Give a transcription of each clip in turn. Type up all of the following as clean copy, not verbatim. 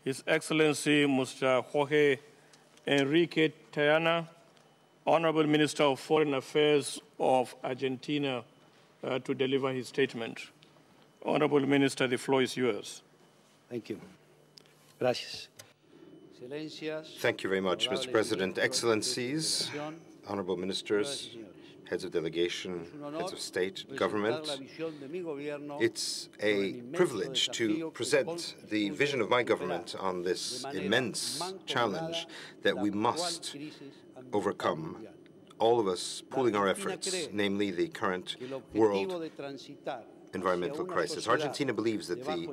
His Excellency Mr. Jorge Enrique Tayana, Honorable Minister of Foreign Affairs of Argentina, to deliver his statement. Honorable Minister, the floor is yours. Thank you. Gracias. Thank you very much, Mr. President. Excellencies, honorable ministers, heads of delegation, heads of state, government, it's a privilege to present the vision of my government on this immense challenge that we must overcome, all of us pooling our efforts, namely the current world environmental crisis. Argentina believes that the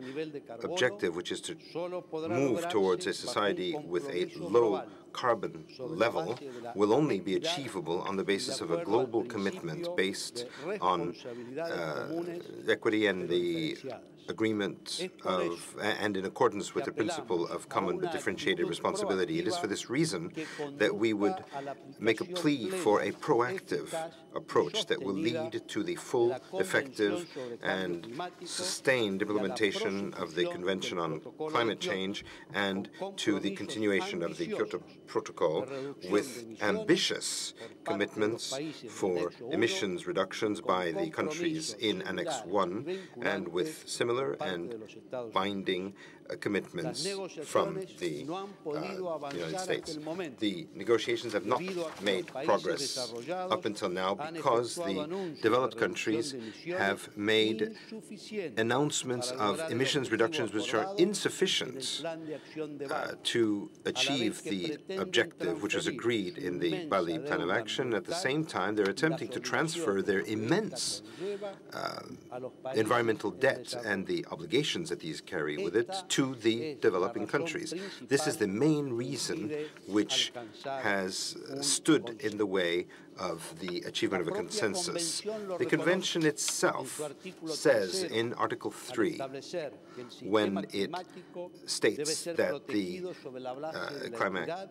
objective, which is to move towards a society with a low carbon level, will only be achievable on the basis of a global commitment based on equity and the agreement of, and in accordance with the principle of common but differentiated responsibility. It is for this reason that we would make a plea for a proactive approach that will lead to the full, effective, and sustained implementation of the Convention on Climate Change and to the continuation of the Kyoto Protocol with ambitious commitments for emissions reductions by the countries in Annex 1 and with similar and binding commitments from the United States. The negotiations have not made progress up until now because the developed countries have made announcements of emissions reductions which are insufficient to achieve the objective which was agreed in the Bali Plan of Action. At the same time, they're attempting to transfer their immense environmental debt and the obligations that these carry with it to the developing countries. This is the main reason which has stood in the way of the achievement of a consensus. The Convention itself says in Article 3, when it states that the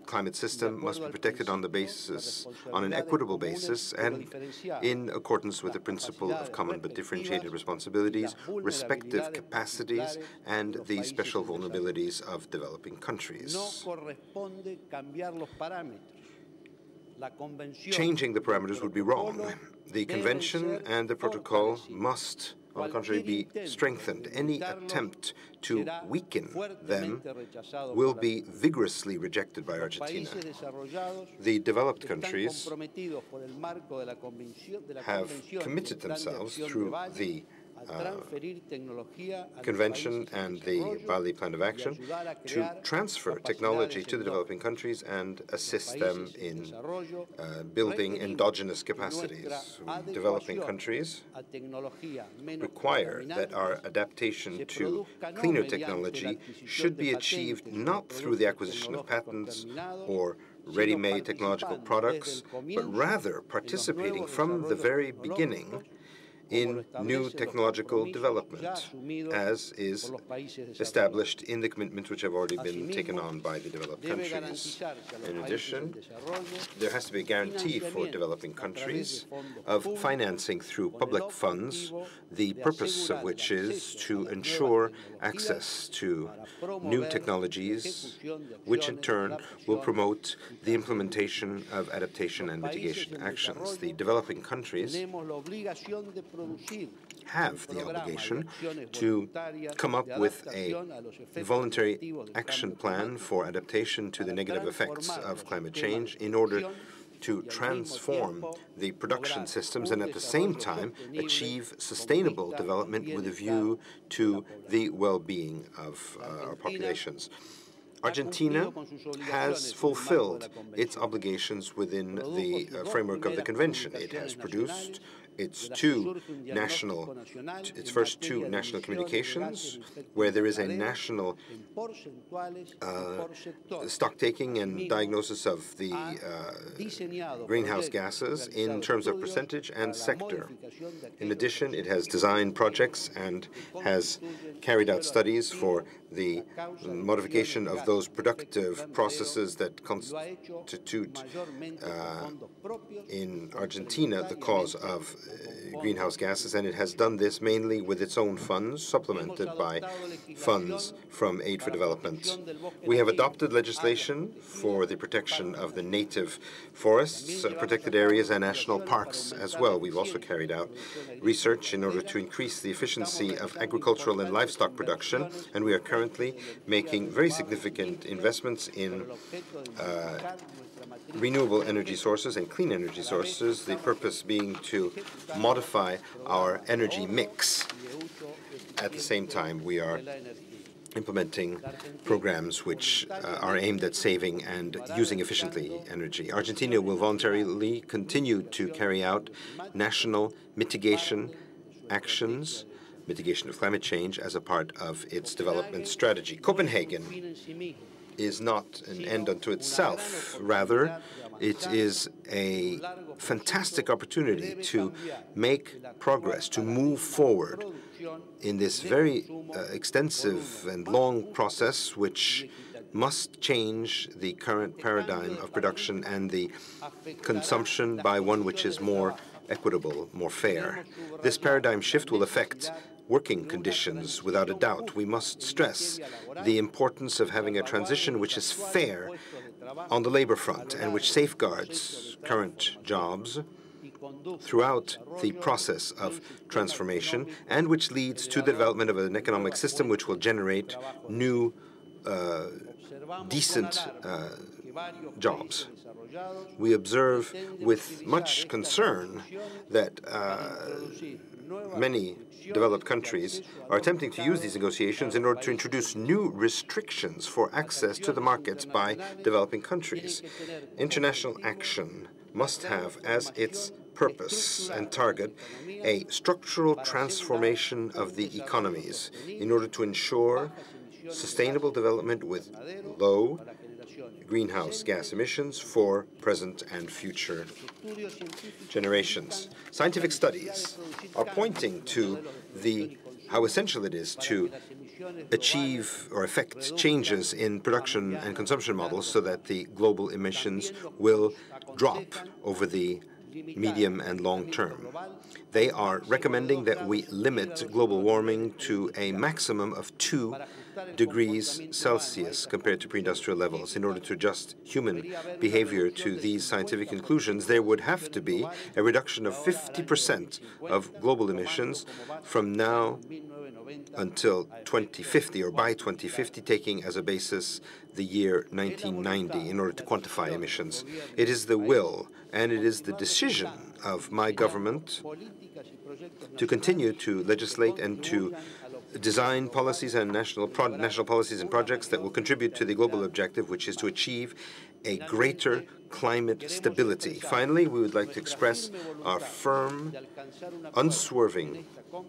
climate system must be protected on an equitable basis and in accordance with the principle of common but differentiated responsibilities, respective capacities, and the special vulnerabilities of developing countries. Changing the parameters would be wrong. The Convention and the Protocol must, on the contrary, be strengthened. Any attempt to weaken them will be vigorously rejected by Argentina. The developed countries have committed themselves through the Convention and the Bali Plan of Action to transfer technology to the developing countries and assist them in building endogenous capacities. Developing countries require that our adaptation to cleaner technology should be achieved not through the acquisition of patents or ready-made technological products, but rather participating from the very beginning in new technological development, as is established in the commitments which have already been taken on by the developed countries. In addition, there has to be a guarantee for developing countries of financing through public funds, the purpose of which is to ensure access to new technologies, which in turn will promote the implementation of adaptation and mitigation actions. The developing countries have the obligation to come up with a voluntary action plan for adaptation to the negative effects of climate change in order to transform the production systems and at the same time achieve sustainable development with a view to the well-being of our populations. Argentina has fulfilled its obligations within the framework of the Convention. It has produced its first two national communications, where there is a national stock-taking and diagnosis of the greenhouse gases in terms of percentage and sector. In addition, it has designed projects and has carried out studies for the modification of those productive processes that constitute in Argentina the cause of greenhouse gases, and it has done this mainly with its own funds, supplemented by funds from aid for development. We have adopted legislation for the protection of the native forests, protected areas, and national parks as well. We've also carried out research in order to increase the efficiency of agricultural and livestock production, and we are currently making very significant investments in renewable energy sources and clean energy sources, the purpose being to modify our energy mix. At the same time, we are implementing programs which are aimed at saving and using efficiently energy. Argentina will voluntarily continue to carry out national mitigation actions, mitigation of climate change, as a part of its development strategy. Copenhagen is not an end unto itself. Rather, it is a fantastic opportunity to make progress, to move forward in this very extensive and long process which must change the current paradigm of production and the consumption by one which is more equitable, more fair. This paradigm shift will affect working conditions, without a doubt. We must stress the importance of having a transition which is fair on the labor front and which safeguards current jobs throughout the process of transformation, and which leads to the development of an economic system which will generate new, decent jobs. We observe with much concern that many developed countries are attempting to use these negotiations in order to introduce new restrictions for access to the markets by developing countries. International action must have as its purpose and target a structural transformation of the economies in order to ensure sustainable development with low greenhouse gas emissions for present and future generations. Scientific studies are pointing to how essential it is to achieve or effect changes in production and consumption models so that the global emissions will drop over the medium and long term. They are recommending that we limit global warming to a maximum of 2 degrees Celsius compared to pre-industrial levels. In order to adjust human behavior to these scientific conclusions, there would have to be a reduction of 50% of global emissions from now until 2050, or by 2050, taking as a basis the year 1990 in order to quantify emissions. It is the will and it is the decision of my government to continue to legislate and to design policies and national policies and projects that will contribute to the global objective, which is to achieve a greater climate stability. Finally, we would like to express our firm, unswerving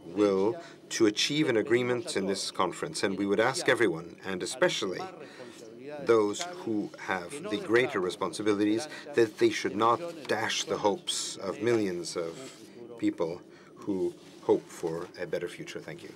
will to achieve an agreement in this conference, and we would ask everyone, and especially those who have the greater responsibilities, that they should not dash the hopes of millions of people who hope for a better future. Thank you.